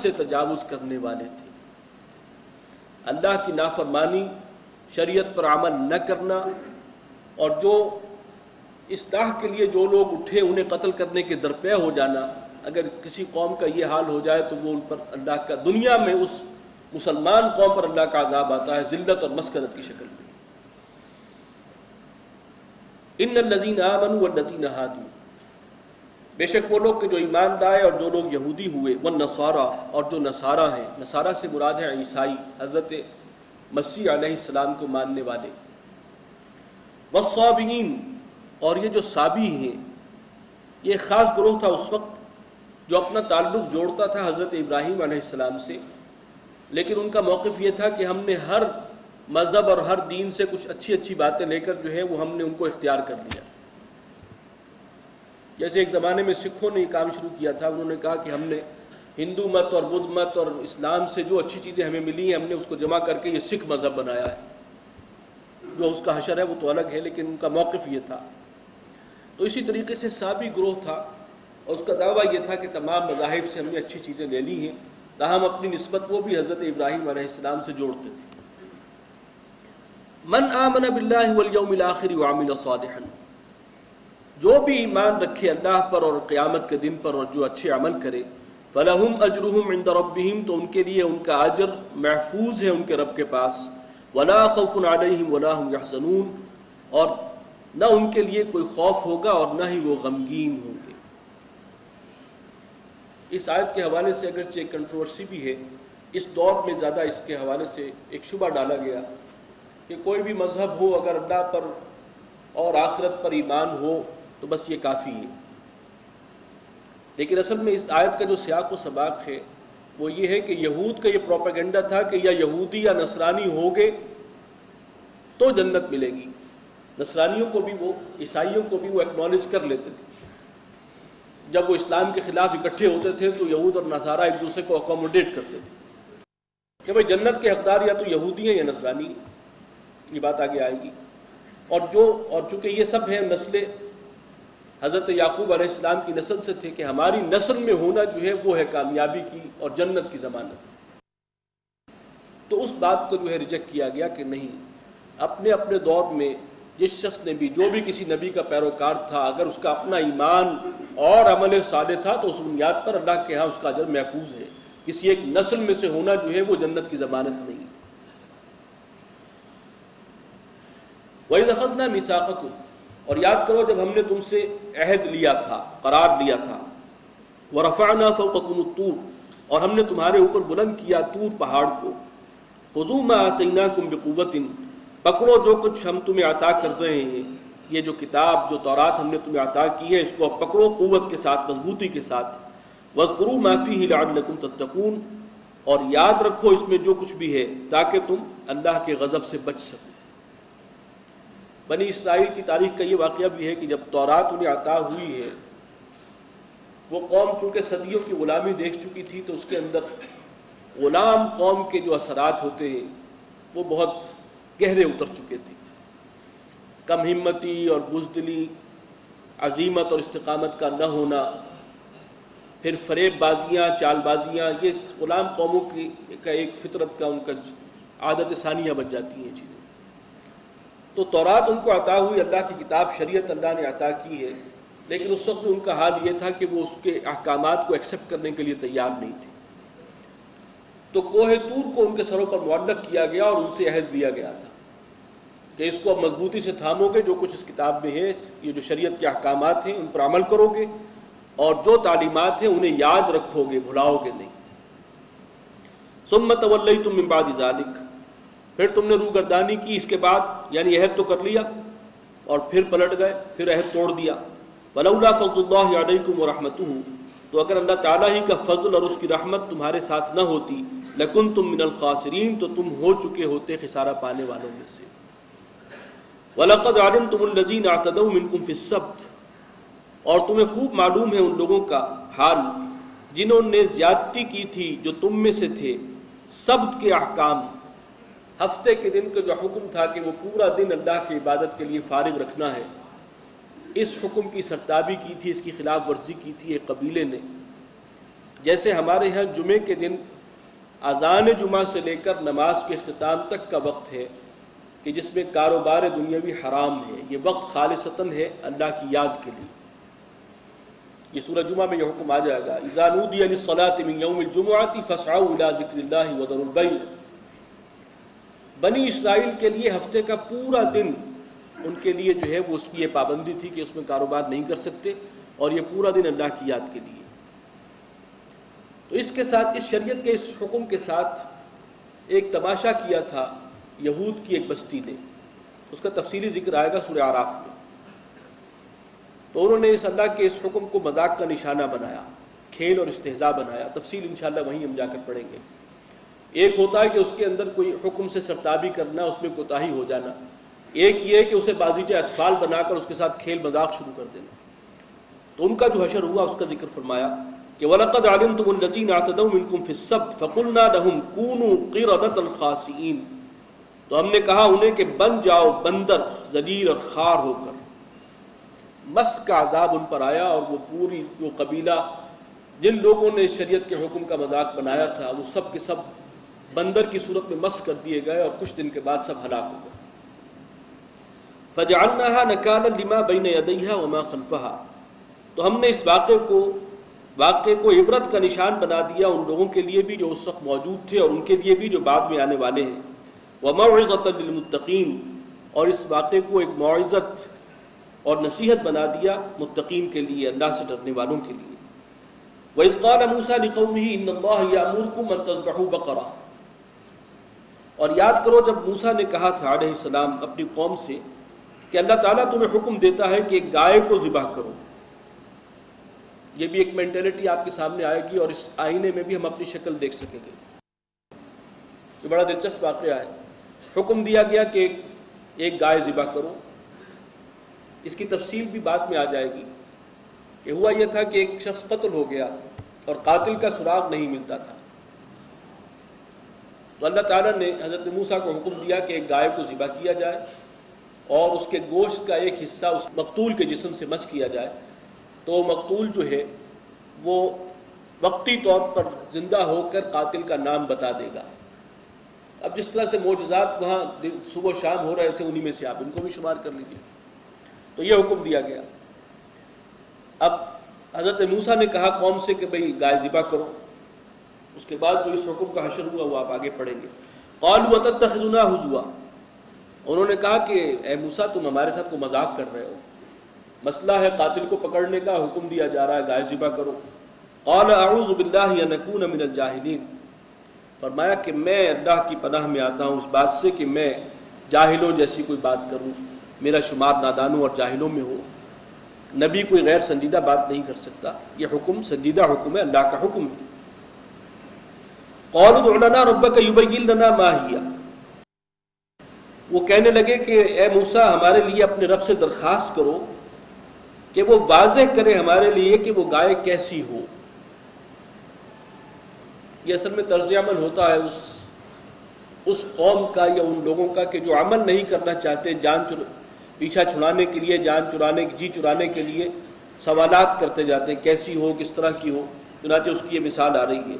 سے تجاوز کرنے والے تھے۔ اللہ کی نافرمانی، شریعت پر عمل نہ کرنا، اور جو اصلاح کے لیے جو لوگ اٹھے انہیں قتل کرنے کے درپے ہو جانا، اگر کسی قوم کا یہ حال ہو جائے تو وہ ان پر اللہ کا دنیا میں اس مسلمان قوم پر اللہ کا عذاب آتا ہے ذلت اور مسکنت کی شکل میں۔ ان الذین آمنوا والذین ہادوا، بے شک وہ لوگ کہ جو ایمان لائے اور جو لوگ یہودی ہوئے، والنصارى، اور جو نصارہ ہیں، نصارہ سے مراد ہے عیسائی، حضرت مسیح علیہ السلام کو ماننے والے، والصابئین، اور یہ جو صابی ہیں، یہ خاص گروہ تھا اس وقت جو اپنا تعلق جوڑتا تھا حضرت ابراہیم علیہ السلام سے، لیکن ان کا موقف یہ تھا کہ ہم نے ہر مذہب اور ہر دین سے کچھ اچھی اچھی باتیں لے کر جو ہے وہ ہم نے ان کو اختیار کر لیا۔ جیسے ایک زمانے میں سکھوں نے یہ کام شروع کیا تھا، انہوں نے کہا کہ ہم نے ہندو مت اور بدھ مت اور اسلام سے جو اچھی چیزیں ہمیں ملی ہیں ہم نے اس کو جمع کر کے یہ سکھ مذہب بنایا ہے۔ جو اس کا حشر ہے وہ تو الگ ہے، لیکن ان کا موقف یہ تھا۔ تو اسی طریقے سے صابی گروہ تھا، اور اس کا دعویٰ یہ تھا کہ تمام مذاہب سے ہم نے اچھی چیزیں لے لی ہیں، تاہم اپنی نسبت وہ بھی حضرت ابراہیم علیہ السلام سے جوڑتے تھے۔ من آمن باللہ والیوم الآخر وعمل صالحا، جو بھی ایمان رکھے اللہ پر اور قیامت کے دن پر اور جو اچھے عمل کرے، فلہم اجرہم عند ربہم، تو ان کے لیے ان کا اجر محفوظ ہے ان کے رب کے پاس، ولا خوف علیہم ولا ہم یحزنون، اور نہ ان کے لیے کوئی خوف ہوگا اور نہ ہی وہ غمگین ہوں گے۔ اس آیت کے حوالے سے اگرچہ ایک کنٹروورسی بھی ہے، اس دور میں زیادہ اس کے حوالے سے ایک شبہ ڈالا گیا کہ کوئی بھی مذہب ہو اگر اللہ پر اور آخرت پر ایمان ہو تو بس یہ کافی ہے، لیکن اصل میں اس آیت کا جو سیاق و سباق ہے وہ یہ ہے کہ یہود کا یہ پروپیگنڈا تھا کہ یا یہودی یا نصرانی ہوگے تو جنت ملے گی۔ نصرانیوں کو بھی وہ، عیسائیوں کو بھی وہ ایکنالج کر لیتے تھے، جب وہ اسلام کے خلاف اکٹھے ہوتے تھے تو یہود اور نصارہ ایک دوسرے کو اکوموڈیٹ کرتے تھے کہ بھئی جنت کے حقدار یا تو یہودی ہیں یا نصرانی ہیں، یہ بات آگے آئے گی۔ اور چونکہ یہ سب ہیں نسل حضرت یعقوب علیہ السلام کی نسل سے تھے کہ ہماری نسل میں ہونا جو ہے وہ ہے کامیابی کی اور جنت کی ضمانت، تو اس بات کو جو ہے ریجیکٹ کیا گیا کہ نہیں، اپنے اپنے دور میں جس شخص نے بھی، جو بھی کسی نبی کا پیروکار تھا، اگر اس کا اپنا ایمان اور عمل صالح تھا تو اس بنیاد پر اللہ کے ہاں اس کا اجر محفوظ ہے، کسی ایک نسل میں سے ہونا جو ہے وہ جنت کی ضمانت نہیں۔ وَإِذْ أَخَذْنَا مِيثَاقَكُمْ، اور یاد کرو جب ہم نے تم سے عہد لیا تھا، قرار لیا تھا، وَرَفَعْنَا فَوْقَكُمُ الطُّورَ، اور ہم نے تمہارے اوپر بلند کیا طور پہاڑ کو، خُذُوا مَا آتَيْنَاكُمْ بِقُوَّةٍ، پکڑو جو کچھ ہم تمہیں عطا کر رہے ہیں، یہ جو کتاب جو تورات ہم نے تمہیں عطا کی ہے اس کو پکڑو قوت کے ساتھ، مضبوطی کے ساتھ، وَاذْكُرُوا مَا فِيهِ لَعَلَّكُمْ تَتَّقُونَ، اور یاد رکھو اس میں جو کچھ بھی ہے تاکہ تم اللہ کے غضب سے بچ سکو۔ بنی اسرائیل کی تاریخ کا یہ واقعہ بھی ہے کہ جب تورات انہیں عطا ہوئی ہے، وہ قوم چونکہ صدیوں کی غلامی دیکھ چکی تھی تو اس کے اندر غلام قوم کے جو اثرات ہوتے ہیں وہ بہت گہرے اتر چکے تھے، کم ہمتی اور بزدلی، عزیمت اور استقامت کا نہ ہونا، پھر فریب بازیاں، چال بازیاں، یہ غلام قوموں کا ایک فطرت کا ان کا عادت ثانیہ بن جاتی ہیں چیزیں۔ تو تورات ان کو عطا ہوئی، اللہ کی کتاب شریعت اللہ نے عطا کی ہے، لیکن اس وقت میں ان کا حال یہ تھا کہ وہ اس کے احکامات کو ایکسیپٹ کرنے کے لیے تیار نہیں تھے، تو کوہ طور کو ان کے سروں پر معلق کیا گیا اور ان سے عہد لیا گیا تھا کہ اس کو مضبوطی سے تھامو گے، جو کچھ اس کتاب میں ہے، یہ جو شریعت کے احکامات ہیں ان پر عمل کرو گے، اور جو تعلیمات ہیں انہیں یاد رکھو گے، بھلاؤ گے نہیں۔ ثم تولیتم من بعد ذلک، پھر تم نے روگردانی کی اس کے بعد، یعنی عہد تو کر لیا اور پھر پلٹ گئے، پھر عہد توڑ دیا۔ فلولا فضل اللہ علیکم ورحمتہ، تو اگر اللہ تعالیٰ ہی کا فضل اور اس کی رحمت تمہارے ساتھ نہ ہوتی، لکنتم من الخاسرین، تو تم ہو چکے ہوتے خسارہ پانے والوں میں سے۔ وَلَقَدْ عَلِمْتُمُ الَّذِينَ اعْتَدَوْا مِنْكُمْ فِي السَّبْتِ، اور تمہیں خوب معلوم ہے ان لوگوں کا حال جنہوں نے زیادتی کی تھی جو تم میں سے تھے، سبت کے احکام، ہفتے کے دن کا جو حکم تھا کہ وہ پورا دن اللہ کی عبادت کے لیے فارغ رکھنا ہے، اس حکم کی سرتابی کی تھی، اس کی خلاف ورزی کی تھی ایک قبیلے نے۔ جیسے ہمارے ہاں جمعے کے دن اذان جمعہ سے لے کر نماز کے اختتام تک کا وقت ہے کہ جس میں کاروبار دنیاوی حرام ہے، یہ وقت خالصتاً ہے اللہ کی یاد کے لیے۔ یہ سورہ جمعہ میں یہ حکم آ جائے گا، اذا نودی للصلاة من یوم الجمعۃ فاسعوا الی ذکر اللہ وذروا البیع۔ بنی اسرائیل کے لیے ہفتے کا پورا دن ان کے لیے جو ہے وہ اس کی یہ پابندی تھی کہ اس میں کاروبار نہیں کر سکتے، اور یہ پورا دن اللہ کی یاد کے لیے۔ تو اس کے ساتھ، اس شریعت کے اس حکم کے ساتھ ایک تماشا کیا تھا یہود کی ایک بستی نے، اس کا تفصیلی ذکر آئے گا سورہ اعراف میں۔ تو انہوں نے اس اللہ کے اس حکم کو مذاق کا نشانہ بنایا، کھیل اور استہزاء بنایا، تفصیل انشاءاللہ وہیں ہم جا کر پڑھیں گے۔ ایک ہوتا ہے کہ اس کے اندر کوئی حکم سے سرتابی کرنا، اس میں کوتاہی ہو جانا، ایک یہ ہے کہ اسے بازیچہ اطفال بنا کر اس کے ساتھ کھیل مذاق شروع کر دینا۔ تو ان کا جو حشر ہوا اس کا ذکر فرمایا کہ وَلَقَدْ عَلِمْتُمُ الَّذِينَ اعْتَدَوْا مِنْكُمْ فِي السَّبْتِ فَقُلْنَا لَهُمْ كُونُوا قِرَدَةً خَاسِئِينَ۔ تو ہم نے کہا انہیں کہ بن جاؤ بندر، ذلیل اور خوار ہو کر۔ مس کا عذاب ان پر آیا، اور وہ پوری جو قبیلہ جن لوگوں نے شریعت کے حکم کا مذاق بنایا تھا وہ سب کے سب بندر کی صورت میں مس کر دیے گئے، اور کچھ دن کے بعد سب ہلاک ہو گئے۔ فَجَعَلْنَاهَا نَكَالًا لِمَا بَيْنَ يَدَيْهَا وَمَا خَلْفَهَا۔ تو ہم نے اس واقعے کو عبرت کا نشان بنا دیا ان لوگوں کے لیے بھی جو اس وقت موجود تھے، اور ان کے لیے بھی جو بعد میں آنے والے ہیں۔ وَمَوْعِظَةً لِلْمُتَّقِينَ، اور اس واقعے کو ایک موعظت اور نصیحت بنا دیا متقین کے لیے، اللہ سے ڈرنے والوں کے لیے۔ وَإِذْ قَالَ مُوسَىٰ لِقَوْمِهِ إِنَّ اللَّهَ يَأْمُرُكُمْ أَن تَذْبَحُوا بَقَرَةً۔ اور یاد کرو جب موسیٰ نے کہا تھا علیہ السلام اپنی قوم سے کہ اللہ تعالیٰ تمہیں حکم دیتا ہے کہ ایک گائے کو ذبح کرو۔ یہ بھی ایک مینٹلٹی آپ کے سامنے آئے گی، اور اس آئینے میں بھی ہم اپنی شکل دیکھ سکیں گے۔ یہ بڑا دلچسپ واقعہ ہے۔ حکم دیا گیا کہ ایک گائے ذبح کرو۔ اس کی تفصیل بھی بعد میں آ جائے گی کہ ہوا یہ تھا کہ ایک شخص قتل ہو گیا اور قاتل کا سراغ نہیں ملتا تھا، تو اللہ تعالیٰ نے حضرت موسیٰ کو حکم دیا کہ ایک گائے کو ذبح کیا جائے، اور اس کے گوشت کا ایک حصہ اس مقتول کے جسم سے مس کیا جائے، تو مقتول جو ہے وہ وقتی طور پر زندہ ہو کر قاتل کا نام بتا دے گا۔ اب جس طرح سے معجزات وہاں صبح و شام ہو رہے تھے، انہی میں سے آپ ان کو بھی شمار کر لیجیے۔ تو یہ حکم دیا گیا۔ اب حضرت موسیٰ نے کہا قوم سے کہ بھئی گائے ذبح کرو۔ اس کے بعد جو اس حکم کا حشر ہوا وہ آپ آگے پڑھیں گے۔ قالوا اتتخذنا ہزوا، انہوں نے کہا کہ اے موسیٰ تم ہمارے ساتھ کو مذاق کر رہے ہو، مسئلہ ہے قاتل کو پکڑنے کا، حکم دیا جا رہا ہے گائے ذبح کرو۔ قال اعوذ باللہ ان اکون من الجاہلین، فرمایا کہ میں اللہ کی پناہ میں آتا ہوں اس بات سے کہ میں جاہلوں جیسی کوئی بات کروں، میرا شمار نادانوں اور جاہلوں میں ہو۔ نبی کوئی غیر سنجیدہ بات نہیں کر سکتا، یہ حکم سنجیدہ حکم ہے، اللہ کا حکم ہے۔ قالوا ادع لنا ربک یبین لنا ما ہی، وہ کہنے لگے کہ اے موسیٰ ہمارے لیے اپنے رب سے درخواست کرو کہ وہ واضح کرے ہمارے لیے کہ وہ گائے کیسی ہو۔ یہ اصل میں طرز عمل ہوتا ہے اس قوم کا یا ان لوگوں کا کہ جو عمل نہیں کرنا چاہتے، پیچھا چھڑانے کے لیے، جان چرانے، جی چرانے کے لیے سوالات کرتے جاتے ہیں کیسی ہو، کس طرح کی ہو۔ چنانچہ اس کی یہ مثال آ رہی ہے۔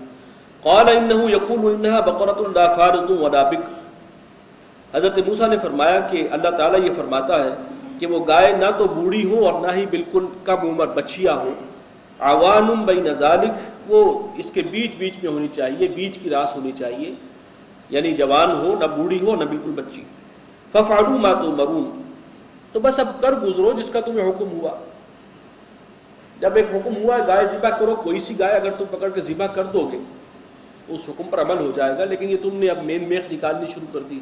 قال انه يقول انها بقرة لا فارض ولا بكر، حضرت موسیٰ نے فرمایا کہ اللہ تعالیٰ یہ فرماتا ہے کہ وہ گائے نہ تو بوڑھی ہو اور نہ ہی بالکل کم عمر بچیا ہو، عوان بین ذالک، وہ اس کے بیچ بیچ میں ہونی چاہیے، بیچ کی راس ہونی چاہیے، یعنی جوان ہو، نہ بوڑھی ہو نہ بالکل بچی۔ ففعلوا ما تؤمرون، تو بس اب کر گزرو جس کا تمہیں حکم ہوا۔ جب ایک حکم ہوا ہے گائے ذبح کرو، کوئی سی گائے اگر تم پکڑ کے ذبح کر دو گے اس حکم پر عمل ہو جائے گا، لیکن یہ تم نے اب مین میخ نکالنی شروع کر دی۔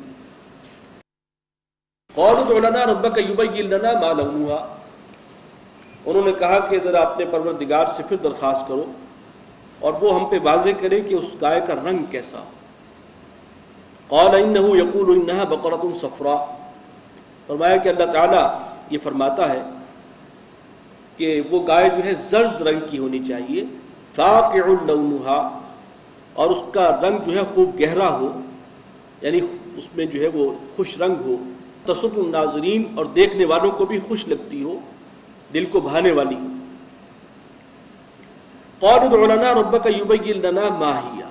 قالوا ادع لنا ربک یبین لنا ما لونها، انہوں نے کہا کہ ذرا اپنے پروردگار سے پھر درخواست کرو اور وہ ہم پہ واضح کرے کہ اس گائے کا رنگ کیسا۔ قال انه يقول انها بقرة صفراء، فرمایا کہ اللہ تعالیٰ یہ فرماتا ہے کہ وہ گائے جو ہے زرد رنگ کی ہونی چاہیے، فاقع لونها، اور اس کا رنگ جو ہے خوب گہرا ہو، یعنی اس میں جو ہے وہ خوش رنگ ہو، تسر الناظرین، اور دیکھنے والوں کو بھی خوش لگتی ہو، دل کو بھانے والی ہو۔ قالوا ادع لنا ربك يبين لنا ما هي،